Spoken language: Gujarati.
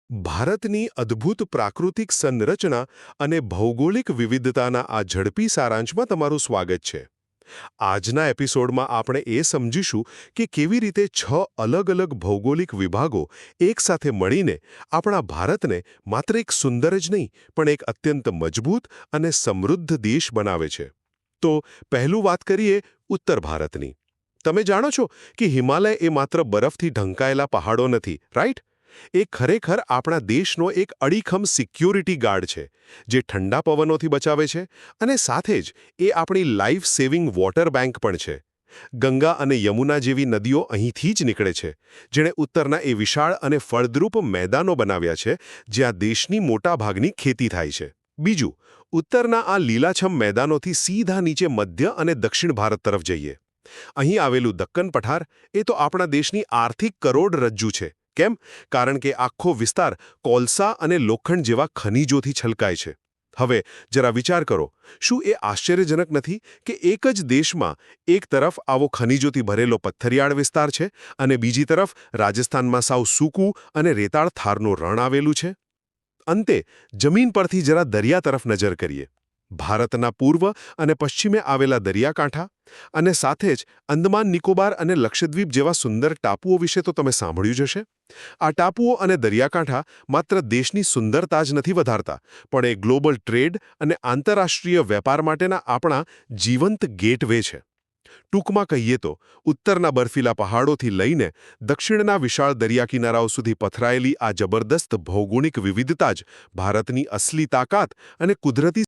ભારતની અદ્ભુત પ્રાકૃતિક સંરચના અને ભૌગોલિક વિવિધતાના આ ઝડપી સારાંશમાં તમારું સ્વાગત છે. આજના એપિસોડમાં આપણે એ સમજીશું કે કેવી રીતે 6 અલગ-અલગ ભૌગોલિક વિભાગો એકસાથે મળીને આપણા ભારતને માત્ર એક સુંદર જ નહીં પણ એક અત્યંત મજબૂત અને સમૃદ્ધ દેશ બનાવે છે. તો પહેલું વાત કરીએ ઉત્તર ભારતની. તમે જાણો છો કે હિમાલય એ માત્ર બરફથી ઢંકાયેલા પહાડો નથી, રાઈટ? એ ખરેખર આપણા દેશનો એક અડીખમ સિક્યોરિટી ગાર્ડ છે, જે ઠંડા પવનોથી બચાવે છે અને સાથે જ એ આપણી લાઈફ સેવિંગ વોટર બેંક પણ છે. ગંગા અને યમુના જેવી નદીઓ અહીંથી જ નીકળે છે, જેણે ઉત્તરના એ વિશાળ અને ફળદ્રુપ મેદાનો બનાવ્યા છે, જ્યાં દેશની મોટાભાગની ખેતી થાય છે. બીજું, ઉત્તરના આ લીલાછમ મેદાનોથી સીધા નીચે મધ્ય અને દક્ષિણ ભારત તરફ જઈએ. અહીં આવેલું દક્કન પઠાર એ તો આપણા દેશની આર્થિક કરોડરજ્જુ છે. કેમ? કારણ કે આખો વિસ્તાર કોલસા અને લોખંડ જેવા ખનિજોથી છલકાય છે. હવે જરા વિચાર કરો, શું એ આશ્ચર્યજનક નથી કે એક જ દેશમાં એક તરફ આવો ખનિજોથી ભરેલો પથ્થરિયાળ વિસ્તાર છે અને બીજી તરફ રાજસ્થાનમાં સાવ સૂકું અને રેતાળ થારનું રણ આવેલું છે? અંતે જમીન પરથી જરા દરિયા તરફ નજર કરીએ. ભારતના પૂર્વ અને પશ્ચિમે આવેલા દરિયાકાંઠા અને સાથે જ અંદમાન નિકોબાર અને લક્ષદ્વીપ જેવા સુંદર ટાપુઓ વિશે તો તમે સાંભળ્યું જ હશે. આ ટાપુઓ અને દરિયાકાંઠા માત્ર દેશની સુંદરતા જ નથી વધારતા, પણ એ ગ્લોબલ ટ્રેડ અને આંતરરાષ્ટ્રીય વેપાર માટેના આપણા જીવંત ગેટવે છે. ટૂંકમાં કહીએ તો ઉત્તરના બર્ફીલા પહાડોથી લઈને દક્ષિણના વિશાળ દરિયાકિનારાઓ સુધી પથરાયેલી આ જબરદસ્ત ભૌગોલિક વિવિધતા જ ભારતની અસલી તાકાત અને કુદરતી